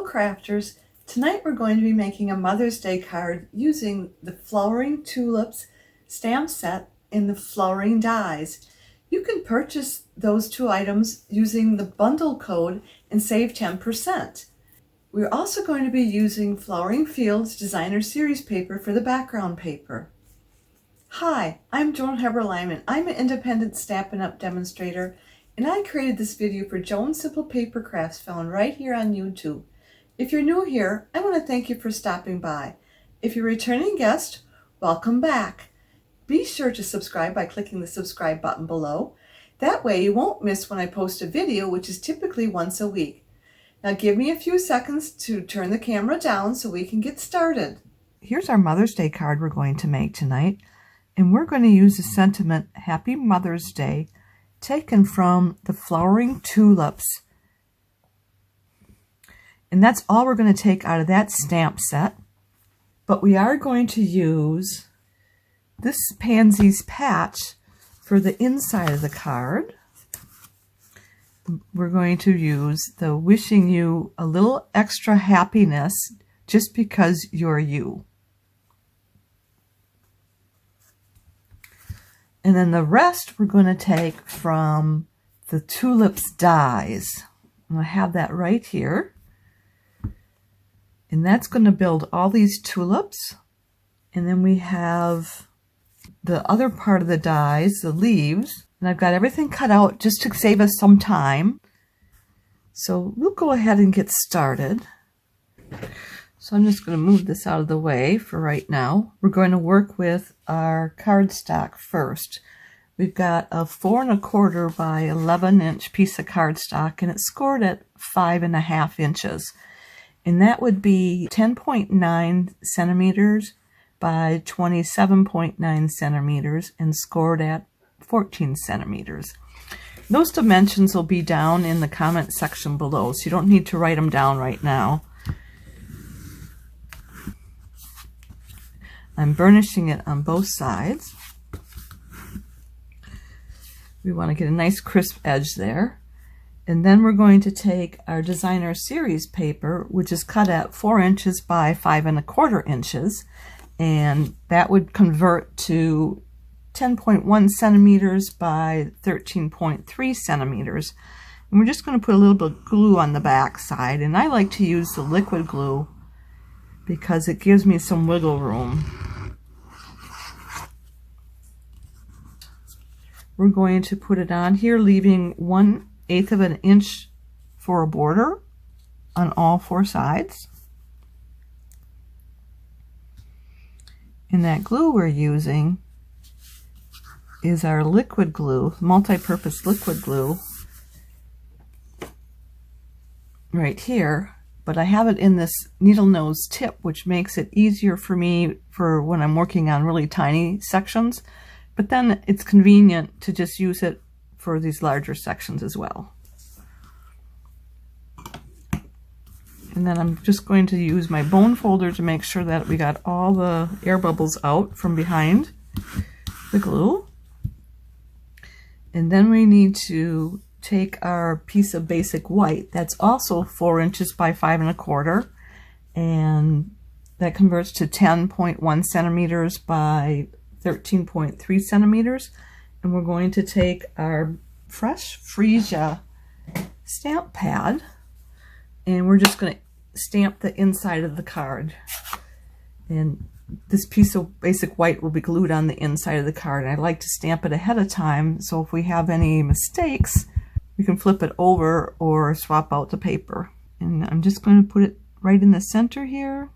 crafters, tonight we're going to be making a Mother's Day card using the Flowering Tulips Stamp Set in the Flowering Dies. You can purchase those two items using the bundle code and save 10%. We're also going to be using Flowering Fields Designer Series paper for the background paper. Hi, I'm Joan and I'm an independent Stampin' Up! Demonstrator, and I created this video for Joan's Simple Paper Crafts found right here on YouTube. If you're new here, I want to thank you for stopping by. If you're a returning guest, welcome back. Be sure to subscribe by clicking the subscribe button below. That way you won't miss when I post a video, which is typically once a week. Now give me a few seconds to turn the camera down so we can get started. Here's our Mother's Day card we're going to make tonight. And we're going to use the sentiment, Happy Mother's Day, taken from the Flowering Tulips. And that's all we're going to take out of that stamp set. But we are going to use this Pansies patch for the inside of the card. We're going to use the wishing you a little extra happiness just because you're you. And then the rest we're going to take from the Tulips Dies. I have that right here. And that's going to build all these tulips. And then we have the other part of the dies, the leaves. And I've got everything cut out just to save us some time. So we'll go ahead and get started. So I'm just going to move this out of the way for right now. We're going to work with our cardstock first. We've got a 4 1/4 by 11 inch piece of cardstock, and it's scored at 5.5 inches. And that would be 10.9 centimeters by 27.9 centimeters and scored at 14 centimeters. Those dimensions will be down in the comment section below, so you don't need to write them down right now. I'm burnishing it on both sides. We want to get a nice crisp edge there. And then we're going to take our Designer Series paper, which is cut at 4 inches by 5 1/4 inches. And that would convert to 10.1 centimeters by 13.3 centimeters. And we're just going to put a little bit of glue on the back side. And I like to use the liquid glue because it gives me some wiggle room. We're going to put it on here, leaving 1/8 of an inch for a border on all 4 sides. And that glue we're using is our liquid glue, multi-purpose liquid glue, right here. But I have it in this needle nose tip, which makes it easier for me for when I'm working on really tiny sections. But then it's convenient to just use it for these larger sections as well. And then I'm just going to use my bone folder to make sure that we got all the air bubbles out from behind the glue. And then we need to take our piece of basic white. That's also 4 inches by 5 1/4. And that converts to 10.1 centimeters by 13.3 centimeters. And we're going to take our fresh Freesia stamp pad and we're just going to stamp the inside of the card. And this piece of basic white will be glued on the inside of the card. And I like to stamp it ahead of time, so if we have any mistakes, we can flip it over or swap out the paper. And I'm just going to put it right in the center here.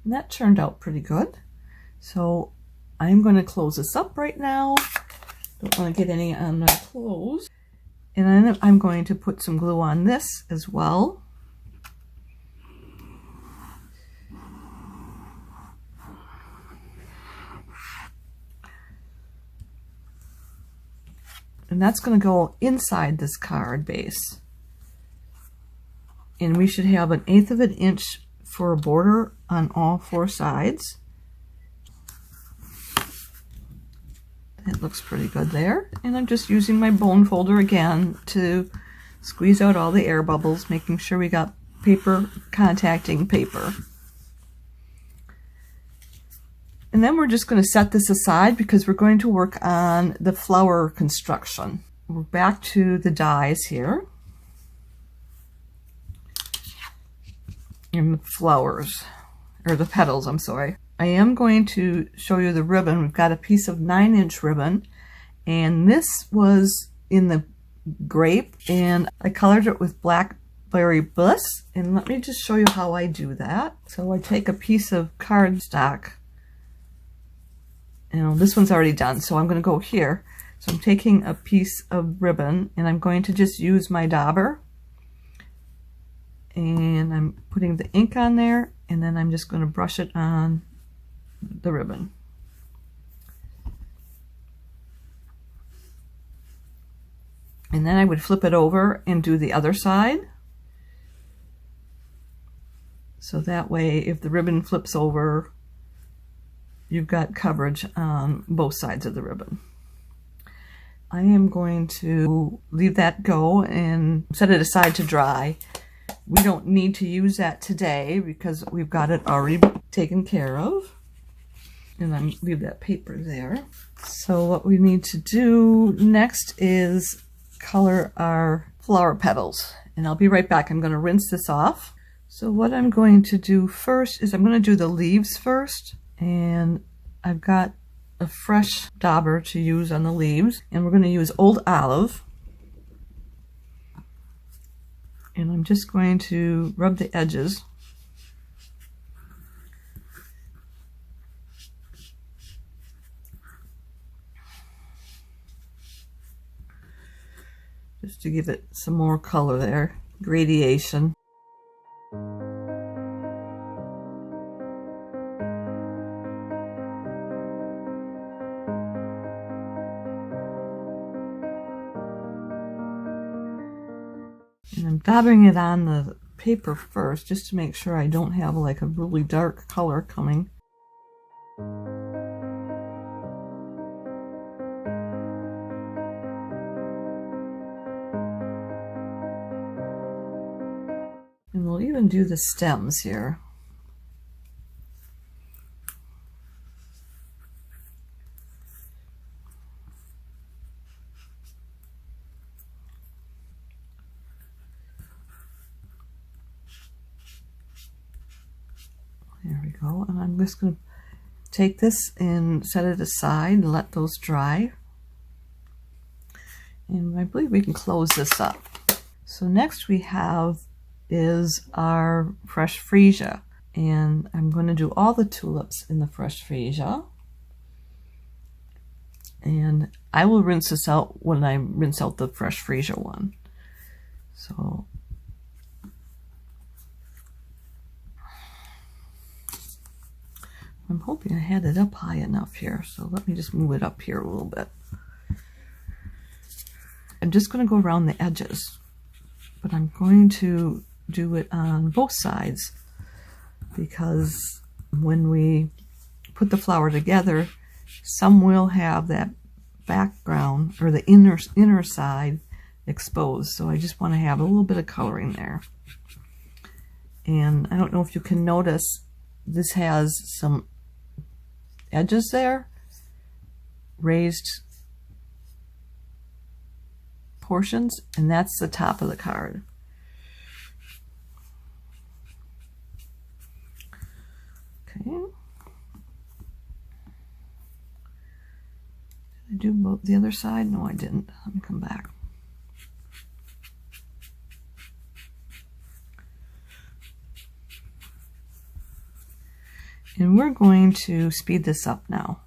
And that turned out pretty good. So I'm going to close this up right now. Don't want to get any on my clothes. And then I'm going to put some glue on this as well. And that's going to go inside this card base. And we should have 1/8 of an inch for a border on all 4 sides. It looks pretty good there. And I'm just using my bone folder again to Squeeze out all the air bubbles, making sure we got paper contacting paper. And then we're just going to set this aside because we're going to work on the flower construction. We're back to the dies here. And the flowers, or the petals, I'm sorry. I am going to show you the ribbon. We've got a piece of 9-inch ribbon, and this was in the grape, and I colored it with Blackberry Bliss. And let me just show you how I do that. So I take a piece of cardstock. You know, this one's already done, so I'm going to go here. So I'm taking a piece of ribbon, and I'm going to just use my dauber. And I'm putting the ink on there, and then I'm just going to brush it on the ribbon. And then I would flip it over and do the other side. So that way, if the ribbon flips over, you've got coverage on both sides of the ribbon. I am going to leave that go and set it aside to dry. We don't need to use that today because we've got it already taken care of. And I'm leave that paper there. So what we need to do next is color our flower petals. And I'll be right back. I'm going to rinse this off. So what I'm going to do first is I'm going to do the leaves first. And I've got a fresh dauber to use on the leaves. And we're going to use Old Olive. And I'm just going to rub the edges. Just to give it some more color there, gradation. And I'm dabbing it on the paper first, just to make sure I don't have like a really dark color coming. And we'll even do the stems here. There we go. And I'm just going to take this and set it aside and let those dry. And I believe we can close this up. So next we have is our fresh Freesia, and I'm going to do all the tulips in the fresh Freesia, and I will rinse this out when I rinse out the fresh Freesia one. So I'm hoping I had it up high enough here, so let me just move it up here a little bit. I'm just going to go around the edges, but I'm going to do it on both sides because when we put the flower together, some will have that background or the inner side exposed. So I just want to have a little bit of coloring there. And I don't know if you can notice, this has some edges there, raised portions, and that's the top of the card. Okay. Did I do both the other side? No, I didn't. Let me come back. And we're going to speed this up now.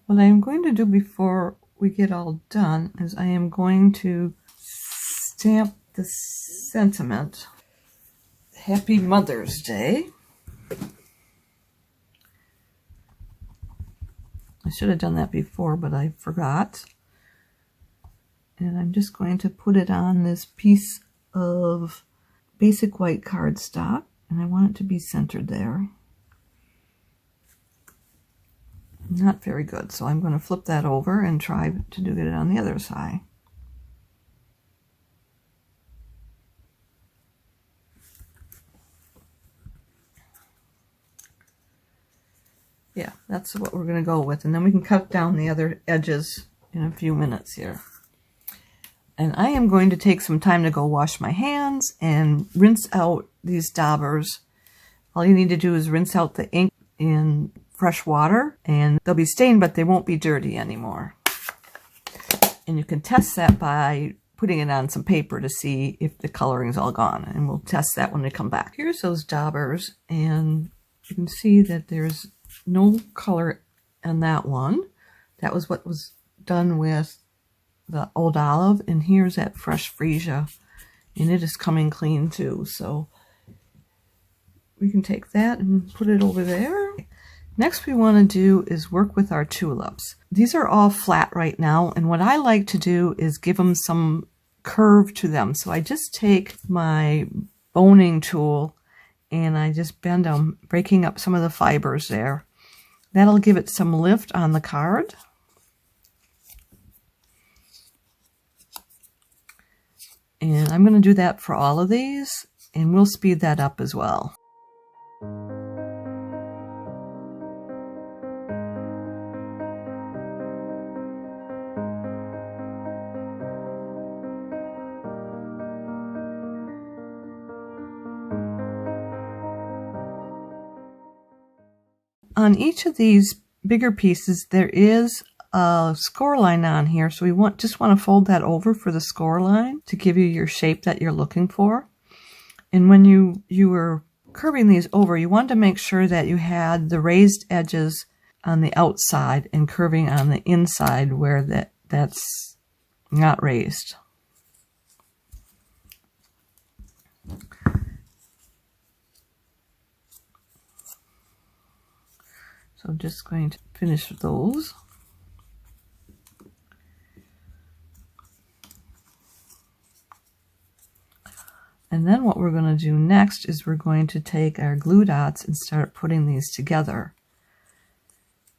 What I am going to do before we get all done is I am going to stamp the sentiment, Happy Mother's Day. I should have done that before, but I forgot. And I'm just going to put it on this piece of basic white cardstock, and I want it to be centered there. Not very good, so I'm going to flip that over and try to do it on the other side. Yeah, that's what we're going to go with, and then we can cut down the other edges in a few minutes here. And I am going to take some time to go wash my hands and rinse out these daubers. All you need to do is rinse out the ink in fresh water, and they'll be stained, but they won't be dirty anymore. And you can test that by putting it on some paper to see if the coloring's all gone, and we'll test that when we come back. Here's those daubers, and you can see that there's no color on that one. That was what was done with the old olive, and here's that fresh freesia, and it is coming clean too. So we can take that and put it over there. Next we want to do is work with our tulips. These are all flat right now, and what I like to do is give them some curve to them. So I just take my boning tool and I just bend them, breaking up some of the fibers there. That'll give it some lift on the card. And I'm going to do that for all of these, and we'll speed that up as well. On each of these bigger pieces, there is a score line on here, so we just want to fold that over for the score line to give you your shape that you're looking for. And when you were curving these over, you wanted to make sure that you had the raised edges on the outside and curving on the inside where that's not raised. So I'm just going to finish those. And then what we're going to do next is we're going to take our glue dots and start putting these together.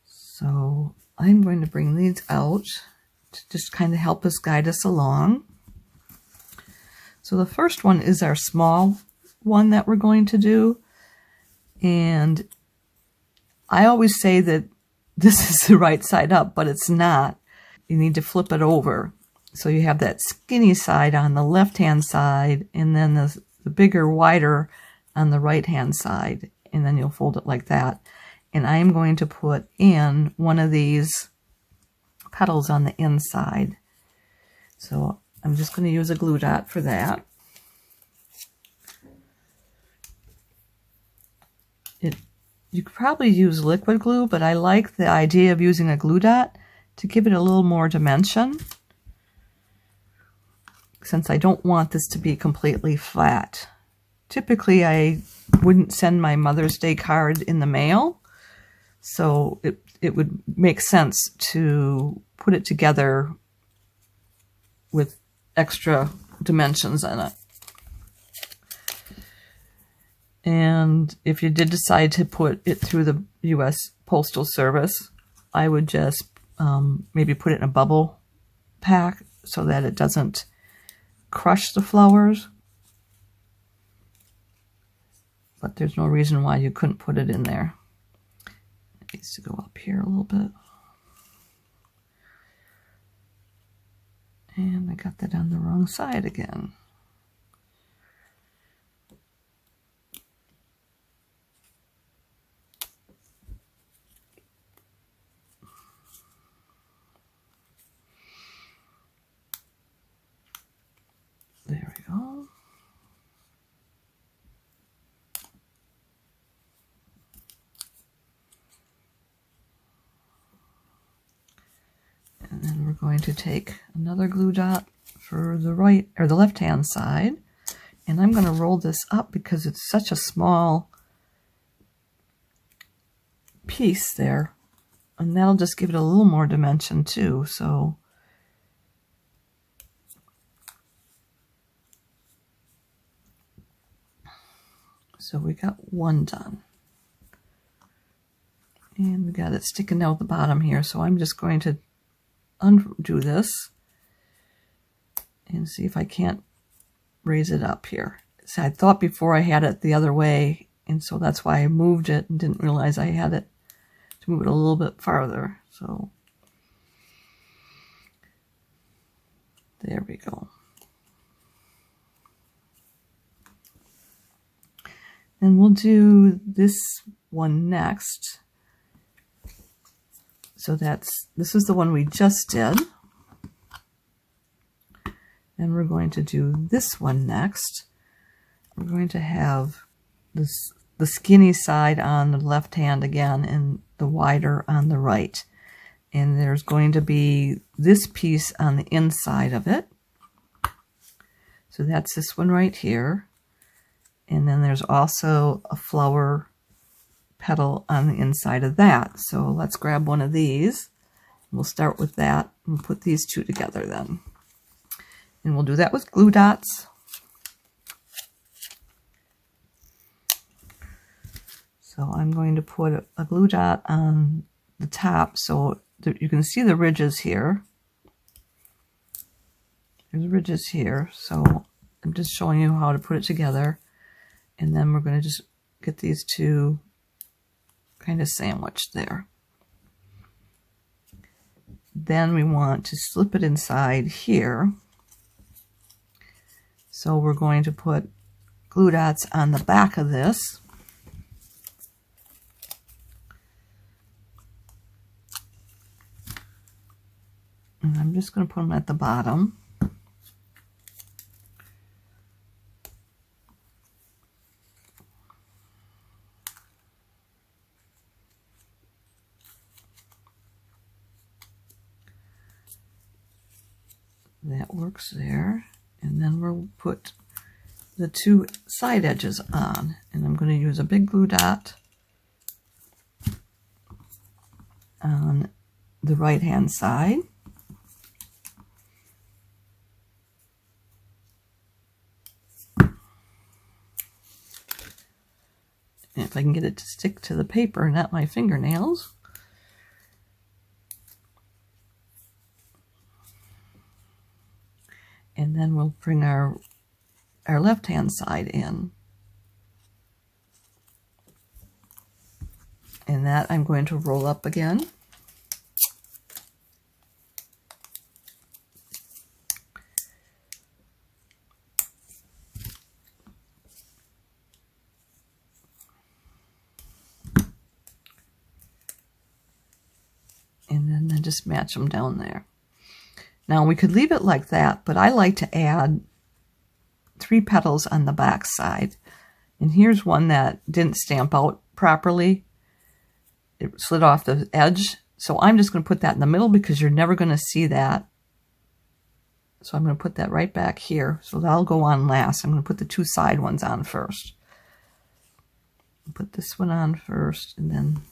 So I'm going to bring these out to just kind of help us guide us along. So the first one is our small one that we're going to do. And I always say that this is the right side up, but it's not. You need to flip it over. So you have that skinny side on the left-hand side, and then the bigger, wider on the right-hand side. And then you'll fold it like that. And I am going to put in one of these petals on the inside. So I'm just going to use a glue dot for that. You could probably use liquid glue, but I like the idea of using a glue dot to give it a little more dimension, since I don't want this to be completely flat. Typically, I wouldn't send my Mother's Day card in the mail, so it would make sense to put it together with extra dimensions in it. And if you did decide to put it through the U.S. Postal Service, I would just maybe put it in a bubble pack so that it doesn't crush the flowers. But there's no reason why you couldn't put it in there. It needs to go up here a little bit. And I got that on the wrong side again. There we go. And we're going to take another glue dot for the right or the left hand side, and I'm going to roll this up because it's such a small piece there, and that'll just give it a little more dimension too. So we got one done, and we got it sticking out the bottom here, so I'm just going to undo this and see if I can't raise it up here. So I thought before I had it the other way, and so that's why I moved it and didn't realize I had it to move it a little bit farther. So there we go. And we'll do this one next. So this is the one we just did. And we're going to do this one next. We're going to have the skinny side on the left hand again and the wider on the right. And there's going to be this piece on the inside of it. So that's this one right here. And then there's also a flower petal on the inside of that. So let's grab one of these. We'll start with that and put these two together then. And we'll do that with glue dots. So I'm going to put a glue dot on the top so that you can see the ridges here. There's ridges here. So I'm just showing you how to put it together. And then we're going to just get these two kind of sandwiched there. Then we want to slip it inside here. So we're going to put glue dots on the back of this. And I'm just going to put them at the bottom. That works there. And then we'll put the two side edges on. And I'm going to use a big glue dot on the right hand side. And if I can get it to stick to the paper, not my fingernails. And then we'll bring our left-hand side in. And that I'm going to roll up again. And then I just match them down there. Now we could leave it like that, but I like to add 3 petals on the back side. And here's one that didn't stamp out properly. It slid off the edge. So I'm just going to put that in the middle because you're never going to see that. So I'm going to put that right back here. So that'll go on last. I'm going to put the 2 side ones on first. Put this one on first and then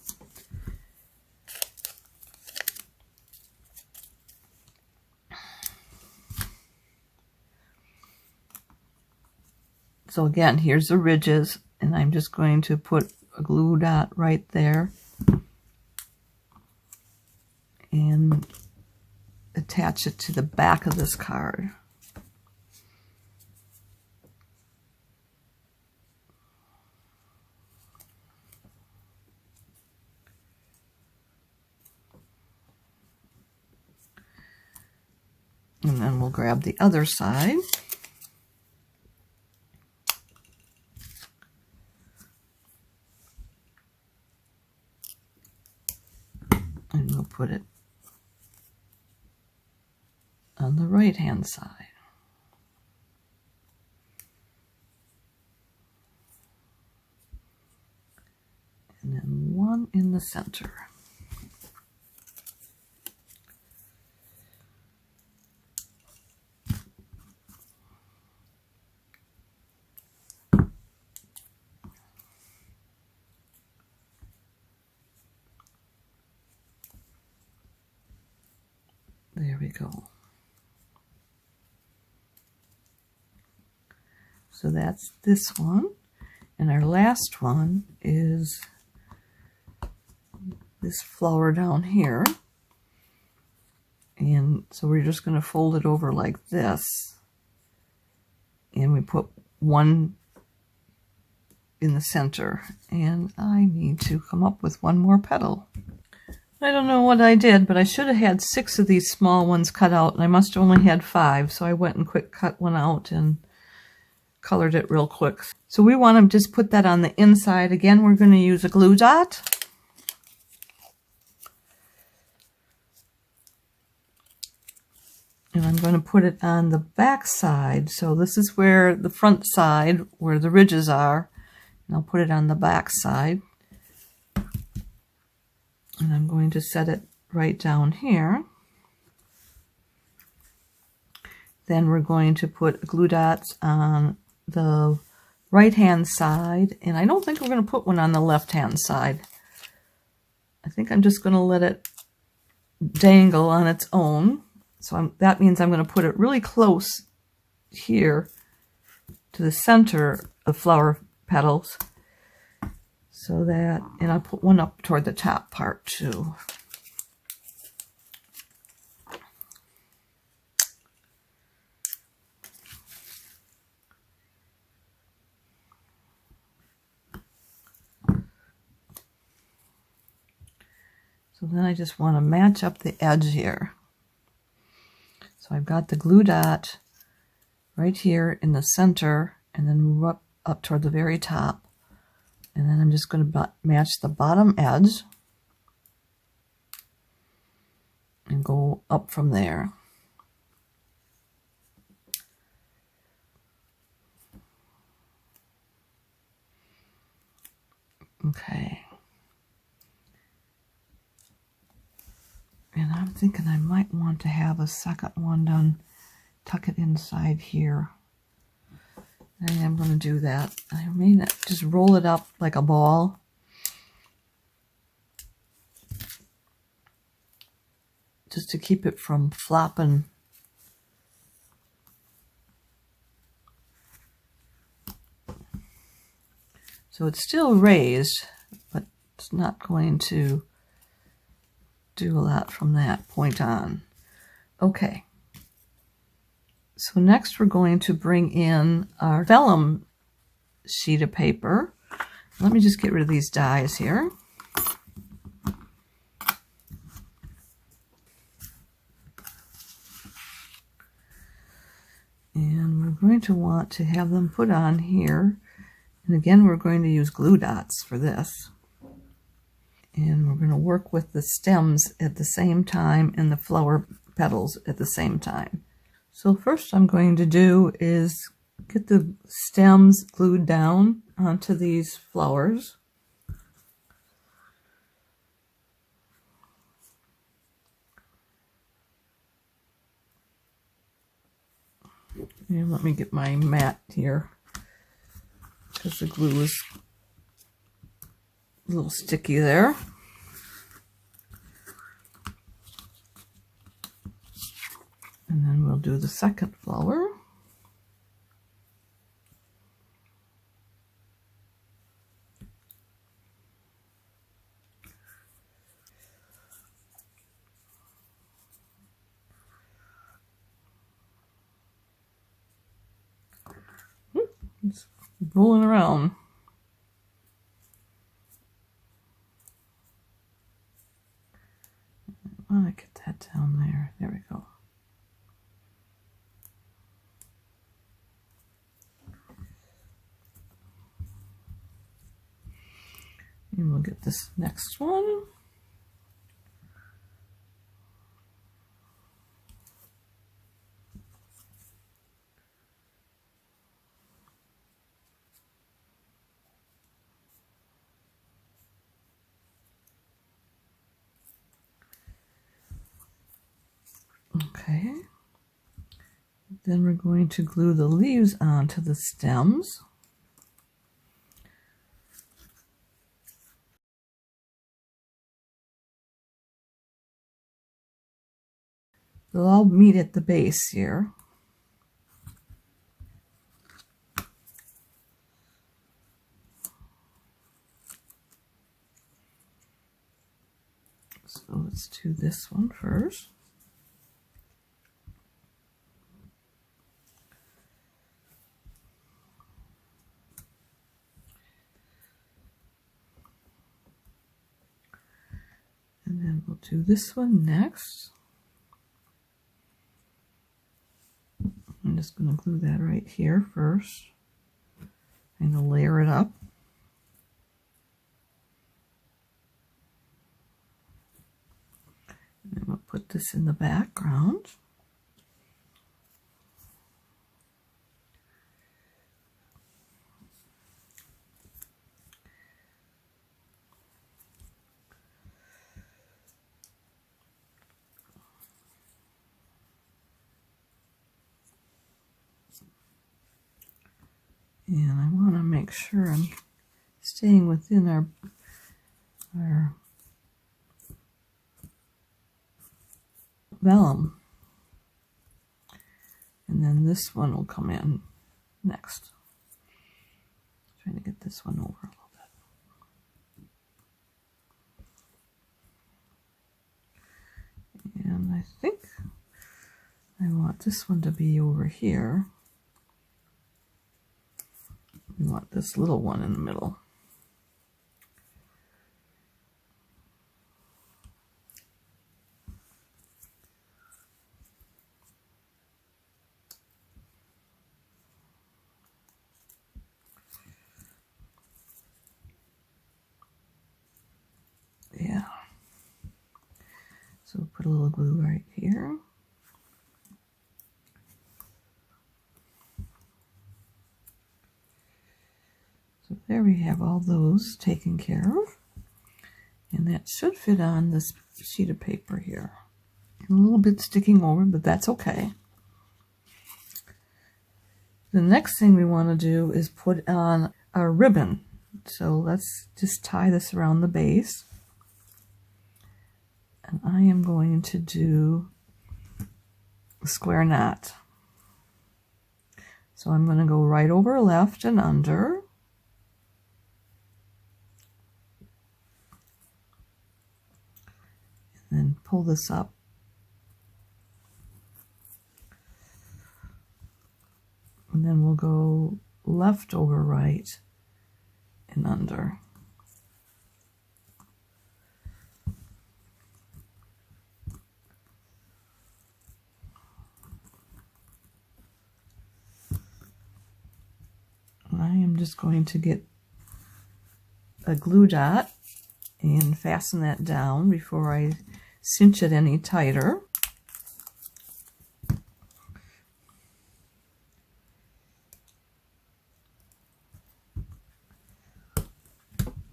so again, here's the ridges, and I'm just going to put a glue dot right there and attach it to the back of this card. And then we'll grab the other side. And we'll put it on the right hand side. And then one in the center. There we go. So that's this one. And our last one is this flower down here. And so we're just going to fold it over like this. And we put one in the center. And I need to come up with one more petal. I don't know what I did, but I should have had 6 of these small ones cut out, and I must have only had 5. So I went and quick cut one out and colored it real quick. So we want to just put that on the inside. Again, we're going to use a glue dot. And I'm going to put it on the back side. So this is where the front side, where the ridges are. And I'll put it on the back side. And I'm going to set it right down here. Then we're going to put glue dots on the right-hand side. And I don't think we're going to put one on the left-hand side. I think I'm just going to let it dangle on its own. So that means I'm going to put it really close here to the center of flower petals. So that, and I'll put one up toward the top part too. So then I just want to match up the edge here. So I've got the glue dot right here in the center and then move up toward the very top. And then I'm just going to match the bottom edge and go up from there. Okay. And I'm thinking I might want to have a second one done, tuck it inside here. I am going to do that. I may just roll it up like a ball. Just to keep it from flopping. So it's still raised, but it's not going to do a lot from that point on. Okay. So next we're going to bring in our vellum sheet of paper. Let me just get rid of these dies here. And we're going to want to have them put on here. And again, we're going to use glue dots for this. And we're going to work with the stems at the same time and the flower petals at the same time. So first I'm going to do is get the stems glued down onto these flowers. And let me get my mat here because the glue is a little sticky there. And then we'll do the second flower. It's rolling around. I want to get that down there. There we go. And we'll get this next one. Okay. Then we're going to glue the leaves onto the stems. They'll all meet at the base here. So let's do this one first. And then we'll do this one next. I'm just going to glue that right here first. I'm going to layer it up. And then we'll put this in the background. And I want to make sure I'm staying within our vellum. And then this one will come in next. Trying to get this one over a little bit. And I think I want this one to be over here. We want this little one in the middle. Yeah. So we'll put a little glue right here. So there we have all those taken care of. And that should fit on this sheet of paper here. A little bit sticking over, but that's okay. The next thing we want to do is put on our ribbon. So let's just tie this around the base. And I am going to do a square knot. So I'm going to go right over left and under. And then pull this up. And then we'll go left over right and under. I am just going to get a glue dot and fasten that down before I cinch it any tighter.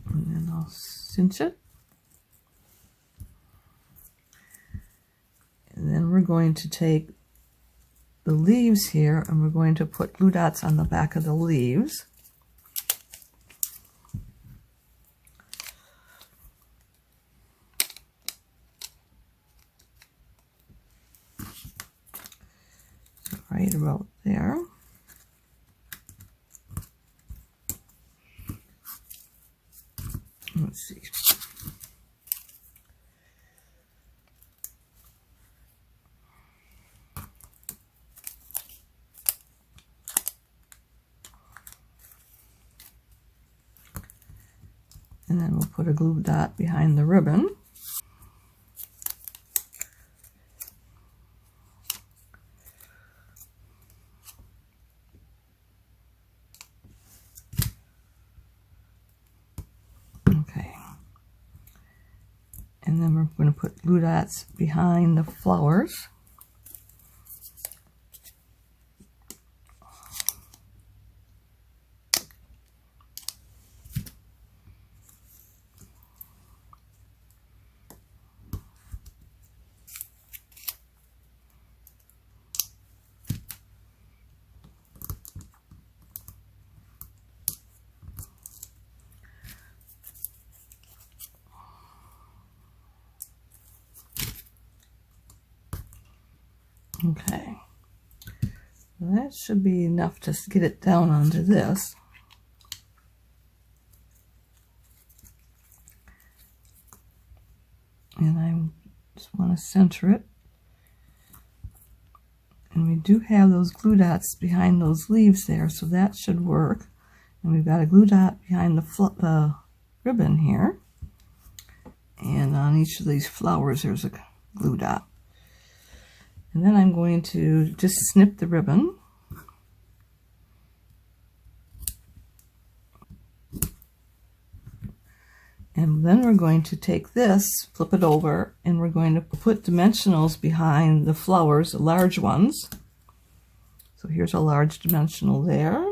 And then I'll cinch it. And then we're going to take the leaves here and we're going to put glue dots on the back of the leaves. So right about there. Let's see. And then we'll put a glue dot behind the ribbon. Okay. And then we're going to put glue dots behind the flowers. Okay, well, that should be enough to get it down onto this. And I just want to center it. And we do have those glue dots behind those leaves there, so that should work. And we've got a glue dot behind the ribbon here. And on each of these flowers there's a glue dot. And then I'm going to just snip the ribbon. And then we're going to take this, flip it over, and we're going to put dimensionals behind the flowers, the large ones. So here's a large dimensional there,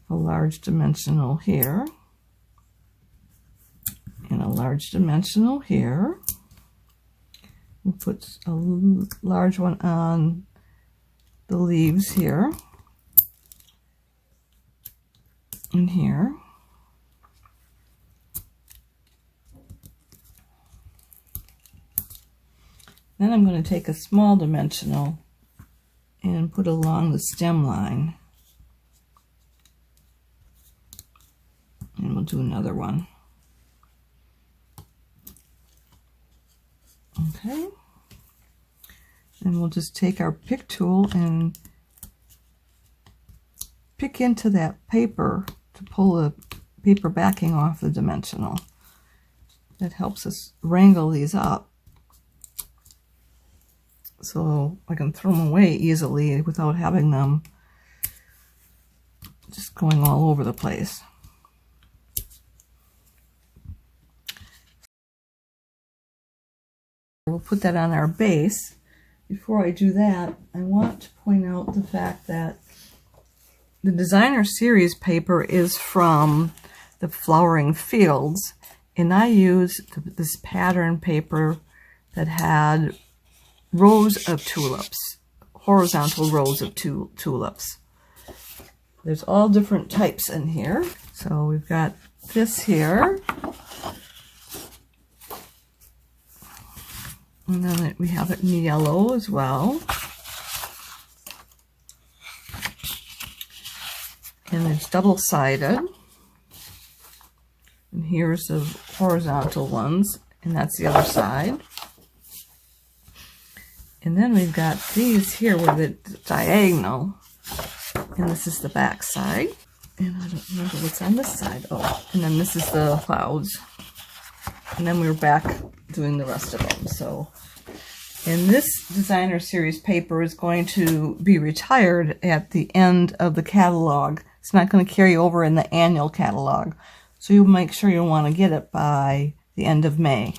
a large dimensional here, and a large dimensional here. We'll put a large one on the leaves here and here. Then I'm going to take a small dimensional and put along the stem line. And we'll do another one. Okay. And we'll just take our pick tool and pick into that paper to pull the paper backing off the dimensional. That helps us wrangle these up, so I can throw them away easily without having them just going all over the place. We'll put that on our base. Before I do that, I want to point out the fact that the designer series paper is from the Flowering Fields, and I used this pattern paper that had rows of tulips, horizontal rows of tulips. There's all different types in here. So we've got this here, and then we have it in yellow as well, and it's double-sided. And here's the horizontal ones, and that's the other side. And then we've got these here where the diagonal, and this is the back side. And I don't remember what's on this side. Oh, and then this is the clouds. And then we're back doing the rest of them. So, and this designer series paper is going to be retired at the end of the catalog. It's not going to carry over in the annual catalog. So you'll make sure you want to get it by the end of May.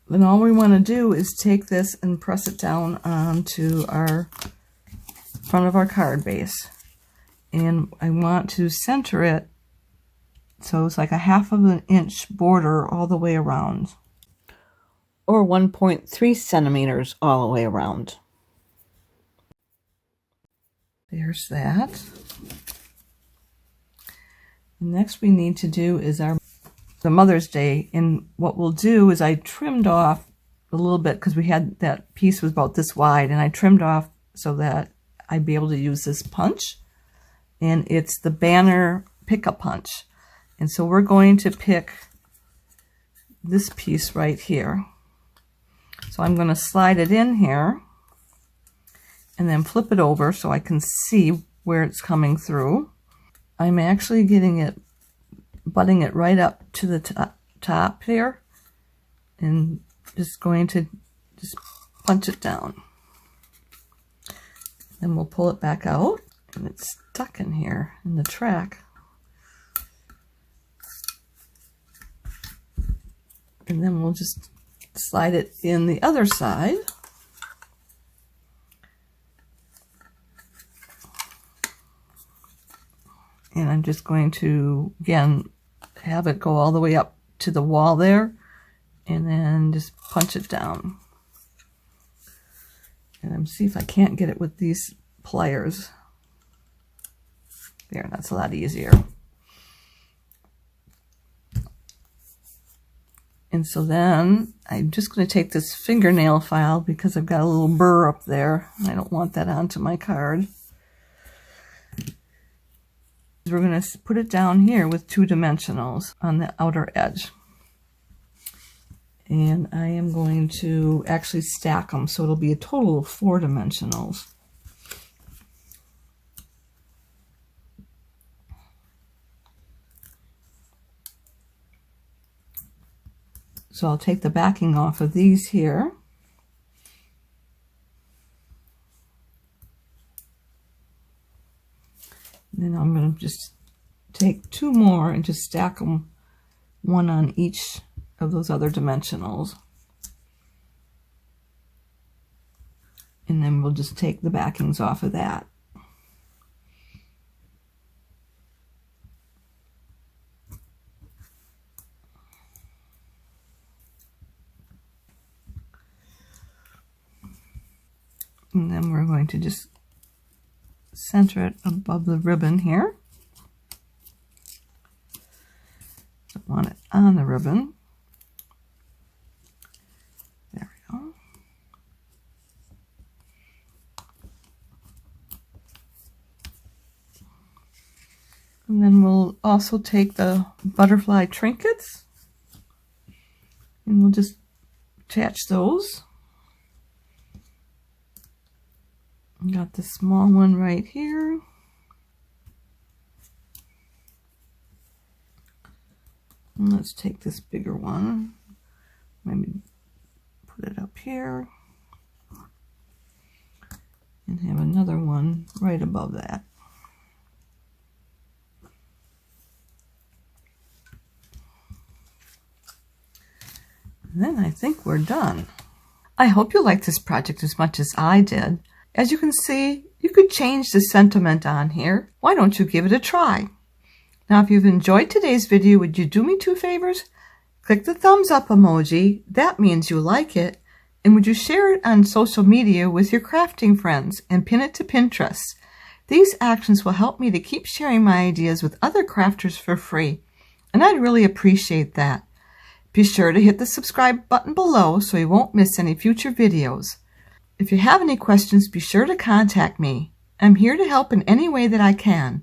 Then all we want to do is take this and press it down onto our front of our card base. And I want to center it so it's like a 1/2 inch border all the way around. Or 1.3 centimeters all the way around. There's that. Next we need to do is the Mother's Day, and what we'll do is I trimmed off a little bit because we had that piece was about this wide, and I trimmed off so that I'd be able to use this punch, and it's the banner pick-up punch. And so we're going to pick this piece right here. So I'm going to slide it in here and then flip it over so I can see where it's coming through. I'm actually butting it right up to the top here, and just going to just punch it down. Then we'll pull it back out, and it's stuck in here in the track. And then we'll just slide it in the other side. And I'm just going to, again, have it go all the way up to the wall there, and then just punch it down. And I'm see if I can't get it with these pliers. There, that's a lot easier. And so then I'm just going to take this fingernail file because I've got a little burr up there. I don't want that onto my card. We're going to put it down here with 2 dimensionals on the outer edge. And I am going to actually stack them, so it'll be a total of 4 dimensionals. So I'll take the backing off of these here. And then I'm going to just take 2 more and just stack them, 1 on each of those other dimensionals. And then we'll just take the backings off of that. And then we're going to just center it above the ribbon here. Don't want it on the ribbon. There we go. And then we'll also take the butterfly trinkets and we'll just attach those. Got the small one right here. And let's take this bigger one. Maybe put it up here. And have another one right above that. And then I think we're done. I hope you liked this project as much as I did. As you can see, you could change the sentiment on here. Why don't you give it a try? Now, if you've enjoyed today's video, would you do me 2 favors? Click the thumbs up emoji. That means you like it. And would you share it on social media with your crafting friends and pin it to Pinterest? These actions will help me to keep sharing my ideas with other crafters for free. And I'd really appreciate that. Be sure to hit the subscribe button below so you won't miss any future videos. If you have any questions, be sure to contact me. I'm here to help in any way that I can.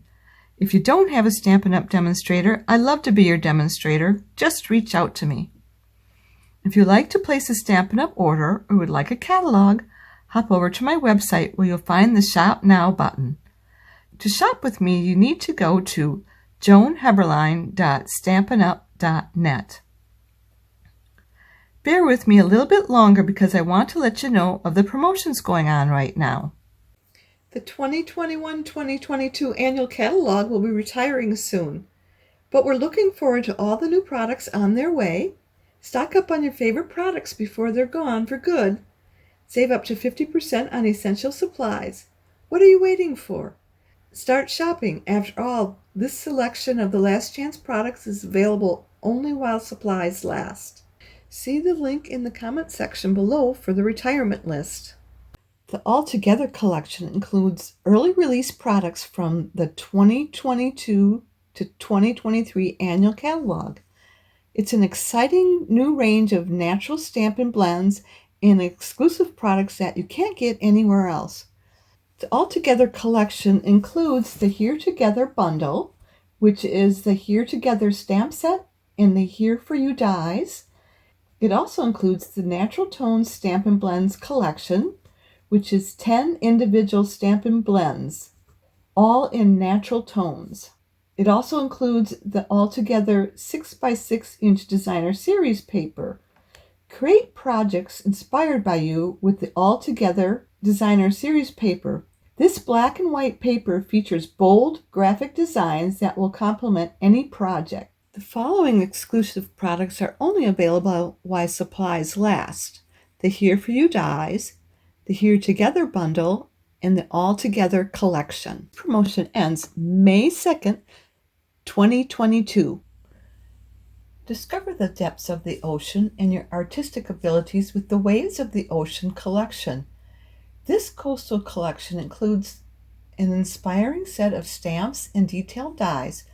If you don't have a Stampin' Up! Demonstrator, I'd love to be your demonstrator. Just reach out to me. If you'd like to place a Stampin' Up! Order or would like a catalog, hop over to my website where you'll find the Shop Now button. To shop with me, you need to go to joanheberlein.stampinup.net. Bear with me a little bit longer because I want to let you know of the promotions going on right now. The 2021-2022 annual catalog will be retiring soon, but we're looking forward to all the new products on their way. Stock up on your favorite products before they're gone for good. Save up to 50% on essential supplies. What are you waiting for? Start shopping. After all, this selection of the last chance products is available only while supplies last. See the link in the comment section below for the retirement list. The All Together collection includes early release products from the 2022 to 2023 annual catalog. It's an exciting new range of natural Stampin' blends and exclusive products that you can't get anywhere else. The All Together collection includes the Here Together bundle, which is the Here Together Stamp Set and the Here For You Dies. It also includes the Natural Tones Stampin' Blends collection, which is 10 individual Stampin' blends, all in natural tones. It also includes the All Together 6x6-inch designer series paper. Create projects inspired by you with the All Together designer series paper. This black and white paper features bold graphic designs that will complement any project. The following exclusive products are only available while supplies last: the Here For You Dies, the Here Together bundle, and the All Together collection. Promotion ends May 2nd, 2022. Discover the depths of the ocean and your artistic abilities with the Waves of the Ocean collection. This coastal collection includes an inspiring set of stamps and detailed dies,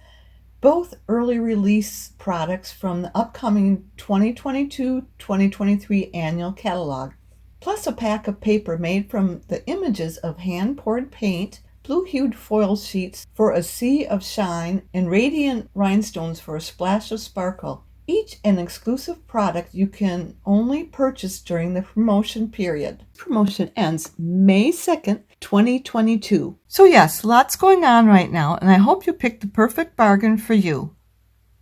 both early release products from the upcoming 2022-2023 annual catalog, plus a pack of paper made from the images of hand-poured paint, blue-hued foil sheets for a sea of shine, and radiant rhinestones for a splash of sparkle. Each an exclusive product you can only purchase during the promotion period. Promotion ends May 2nd, 2022. So yes, lots going on right now, and I hope you picked the perfect bargain for you.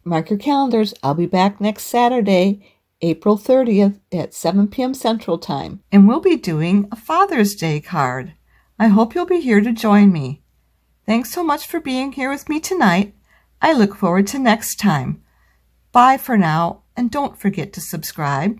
Mark your calendars. I'll be back next Saturday, April 30th at 7 p.m. Central Time, and we'll be doing a Father's Day card. I hope you'll be here to join me. Thanks so much for being here with me tonight. I look forward to next time. Bye for now, and don't forget to subscribe.